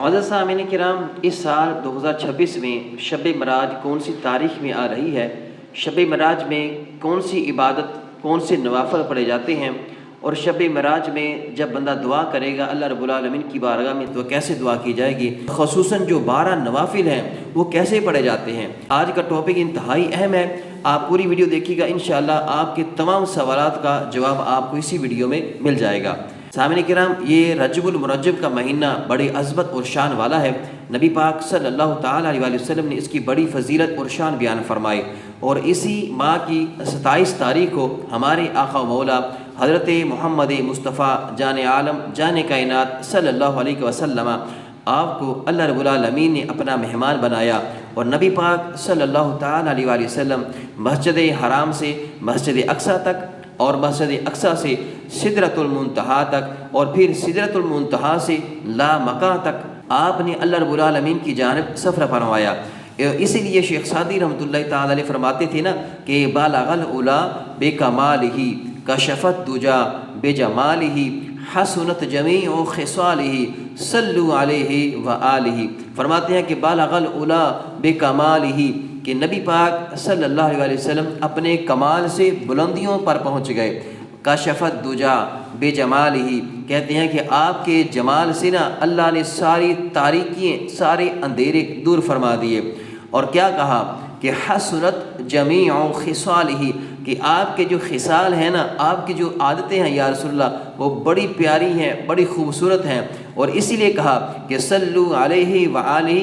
معزز سامعین کرام، اس سال 2026 میں شب معراج کون سی تاریخ میں آ رہی ہے؟ شب معراج میں کون سی عبادت، کون سے نوافل پڑھے جاتے ہیں؟ اور شب معراج میں جب بندہ دعا کرے گا اللہ رب العالمین کی بارگاہ میں تو کیسے دعا کی جائے گی؟ خصوصاً جو 12 نوافل ہیں وہ کیسے پڑھے جاتے ہیں؟ آج کا ٹاپک انتہائی اہم ہے، آپ پوری ویڈیو دیکھیے گا، انشاءاللہ آپ کے تمام سوالات کا جواب آپ کو اسی ویڈیو میں مل جائے گا۔ سامعین کرام، یہ رجب المرجب کا مہینہ بڑی عظمت اور شان والا ہے۔ نبی پاک صلی اللہ تعالیٰ علیہ وسلم نے اس کی بڑی فضیلت اور شان بیان فرمائی، اور اسی ماہ کی 27 تاریخ کو ہمارے آقا و مولا حضرت محمد مصطفیٰ جان عالم جان کائنات صلی اللہ علیہ وسلم آپ کو اللہ رب العالمین نے اپنا مہمان بنایا، اور نبی پاک صلی اللہ تعالیٰ علیہ وسلم مسجد حرام سے مسجد اقصیٰ تک، اور مسجد اقصیٰ سے سدرۃ المنتہا تک، اور پھر سدرۃ المنتہا سے لامکاں تک آپ نے اللہ رب العالمین کی جانب سفر فرمایا۔ اسی لیے شیخ سعدی رحمۃ اللہ تعالی علیہ فرماتے تھے نا کہ بالغ العلا بکمالہ کشفت دجا بجمالہ حسنت جمیع خصالہ صلوا علیہ وآلہ۔ فرماتے ہیں کہ بالغ العلا بکمالہ، کہ نبی پاک صلی اللہ علیہ وسلم اپنے کمال سے بلندیوں پر پہنچ گئے۔ کشفت دجا بجمالہ، کہتے ہیں کہ آپ کے جمال سے نا اللہ نے ساری تاریکیاں، سارے اندھیرے دور فرما دیے۔ اور کیا کہا کہ حسنت جمیع خصالہ، کہ آپ کے جو خصال ہیں نا، آپ کی جو عادتیں ہیں یا رسول اللہ، وہ بڑی پیاری ہیں، بڑی خوبصورت ہیں۔ اور اسی لیے کہا کہ صلو علیہ وآلہ،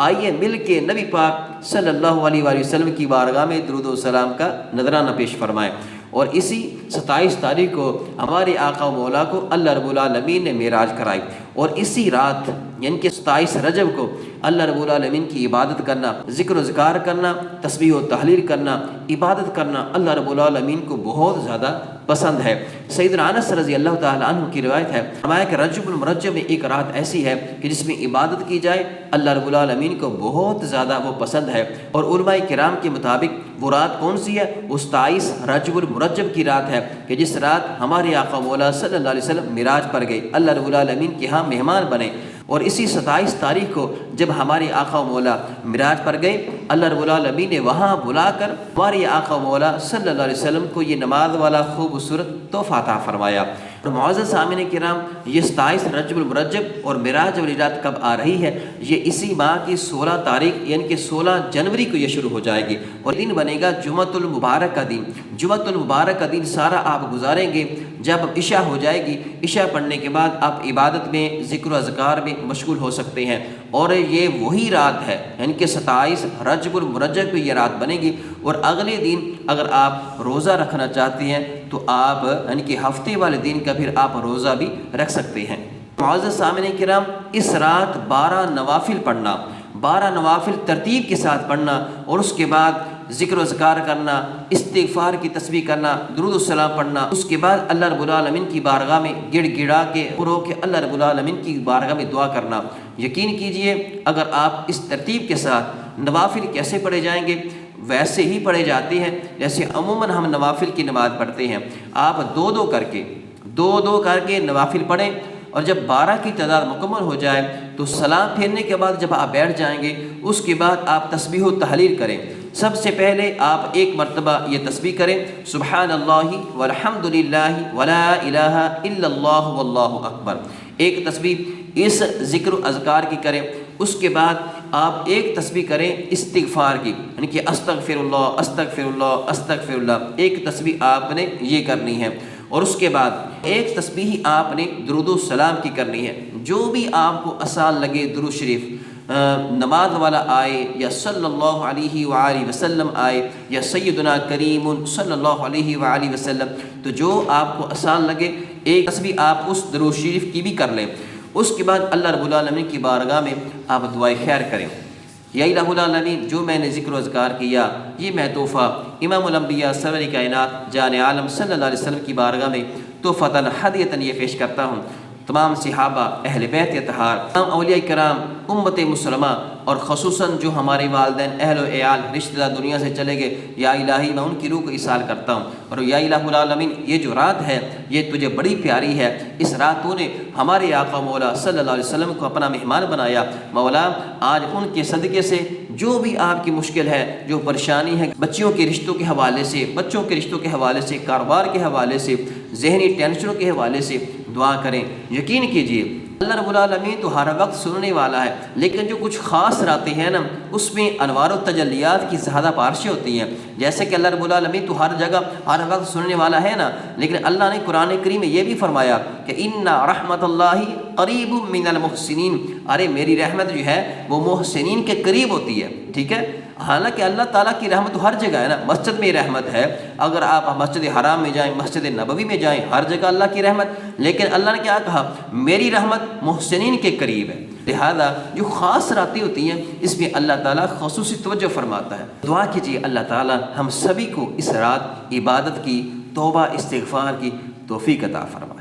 آئیے مل کے نبی پاک صلی اللہ علیہ وآلہ وسلم کی بارگاہ میں درود و سلام کا نذرانہ پیش فرمائیں۔ اور اسی 27 تاریخ کو ہمارے آقا و مولا کو اللہ رب العالمین نے معراج کرائی، اور اسی رات یعنی کہ 27 رجب کو اللہ رب العالمین کی عبادت کرنا، ذکر و اذکار کرنا، تسبیح و تحلیل کرنا، عبادت کرنا اللہ رب العالمین کو بہت زیادہ پسند ہے۔ سیدنا انس رضی اللہ تعالیٰ عنہ کی روایت ہے، فرمایا کہ رجب المرجب میں ایک رات ایسی ہے کہ جس میں عبادت کی جائے اللہ رب العالمین کو بہت زیادہ وہ پسند ہے۔ اور علماء کرام کے مطابق وہ رات کون سی ہے؟ وہ 27 رجب المرجب کی رات ہے کہ جس رات ہمارے آقا مولا صلی اللہ علیہ وسلم معراج پر گئے، اللہ رب العالمین کے ہاں مہمان بنے۔ اور اسی 27 تاریخ کو جب ہمارے آقا و مولا معراج پر گئے، اللہ رب العالمین نے وہاں بلا کر ہمارے آقا و مولا صلی اللہ علیہ وسلم کو یہ نماز والا خوبصورت تحفہ عطا فرمایا۔ معزز سامعین کرام، یہ 27 رجب المرجب اور معراج والی رات کب آ رہی ہے؟ یہ اسی ماہ کی 16 تاریخ یعنی کہ 16 جنوری کو یہ شروع ہو جائے گی، اور دن بنے گا جمعۃ المبارک کا دن۔ جمعۃ المبارک کا دن سارا آپ گزاریں گے۔ جب عشاء ہو جائے گی، عشاء پڑھنے کے بعد آپ عبادت میں، ذکر و اذکار میں مشغول ہو سکتے ہیں، اور یہ وہی رات ہے یعنی کہ 27 رجب المرجب کو یہ رات بنے گی۔ اور اگلے دن اگر آپ روزہ رکھنا چاہتے ہیں تو آپ یعنی کہ ہفتے والے دن کا پھر آپ روزہ بھی رکھ سکتے ہیں۔ معزز سامعین کرام، اس رات 12 نوافل پڑھنا، 12 نوافل ترتیب کے ساتھ پڑھنا، اور اس کے بعد ذکر و اذکار کرنا، استغفار کی تسبیح کرنا، درود السلام پڑھنا، اس کے بعد اللہ رب العالمین کی بارگاہ میں گڑ گڑا کے رو کے اللہ رب العالمین کی بارگاہ میں دعا کرنا۔ یقین کیجئے اگر آپ اس ترتیب کے ساتھ نوافل کیسے پڑھے جائیں گے، ویسے ہی پڑھے جاتے ہیں جیسے عموماً ہم نوافل کی نماز پڑھتے ہیں۔ آپ دو دو کر کے نوافل پڑھیں، اور جب 12 کی تعداد مکمل ہو جائے تو سلام پھیرنے کے بعد جب آپ بیٹھ جائیں گے، اس کے بعد آپ تسبیح و تحلیل کریں۔ سب سے پہلے آپ ایک مرتبہ یہ تسبیح کریں، سبحان اللہ والحمد للہ ولا الہ الا اللہ واللہ اکبر، ایک تسبیح اس ذکر و اذکار کی کریں۔ اس کے بعد آپ ایک تسبیح کریں استغفار کی، یعنی کہ استغفر اللہ استغفر اللہ استغفر اللہ، ایک تسبیح آپ نے یہ کرنی ہے۔ اور اس کے بعد ایک تسبیح آپ نے درود و سلام کی کرنی ہے، جو بھی آپ کو آسان لگے، درود شریف نماز والا آئے، یا صلی اللہ علیہ وآلہ وسلم آئے، یا سیدنا کریم صلی اللہ علیہ وآلہ وسلم، تو جو آپ کو آسان لگے ایک تسبیح آپ اس درود شریف کی بھی کر لیں۔ اس کے بعد اللہ رب العالمین کی بارگاہ میں آپ دعائے خیر کریں، یا الہ العالمین جو میں نے ذکر و اذکار کیا، یہ میں تحفہ امام الانبیاء سرور کائنات جان عالم صلی اللہ علیہ وسلم کی بارگاہ میں تحفۃ ہدیۃ یہ پیش کرتا ہوں۔ تمام صحابہ، اہل بیت اطہار، تمام اولیاء کرام امت مسلمہ اور خصوصاً جو ہمارے والدین اہل و عیال رشتہ دار دنیا سے چلے گئے، یا الہی میں ان کی روح کو ایصال کرتا ہوں، اور یا الہ العالمین یہ جو رات ہے یہ تجھے بڑی پیاری ہے، اس رات تو نے ہمارے آقا مولا صلی اللہ علیہ وسلم کو اپنا مہمان بنایا، مولا آج ان کے صدقے سے جو بھی آپ کی مشکل ہے، جو پریشانی ہے، بچیوں کے رشتوں کے حوالے سے، بچوں کے رشتوں کے حوالے سے، کاروبار کے حوالے سے، ذہنی ٹینشنوں کے حوالے سے دعا کریں۔ یقین کیجئے اللہ رب العالمین تو ہر وقت سننے والا ہے، لیکن جو کچھ خاص راتیں ہیں نا اس میں انوار و تجلیات کی زیادہ بارشیں ہوتی ہیں، جیسے کہ اللہ رب العالمین تو ہر جگہ ہر وقت سننے والا ہے نا، لیکن اللہ نے قرآن کریم میں یہ بھی فرمایا کہ ان رحمت اللہ قریب من المحسنین، ارے میری رحمت جو ہے وہ محسنین کے قریب ہوتی ہے، ٹھیک ہے۔ حالانکہ اللہ تعالیٰ کی رحمت تو ہر جگہ ہے نا، مسجد میں رحمت ہے، اگر آپ مسجد حرام میں جائیں، مسجد نبوی میں جائیں، ہر جگہ اللہ کی رحمت، لیکن اللہ نے کیا کہا، میری رحمت محسنین کے قریب ہے۔ لہذا جو خاص راتیں ہوتی ہیں اس میں اللہ تعالیٰ خصوصی توجہ فرماتا ہے۔ دعا کیجیے اللہ تعالیٰ ہم سبھی کو اس رات عبادت کی، توبہ استغفار کی توفیق عطا فرمائے۔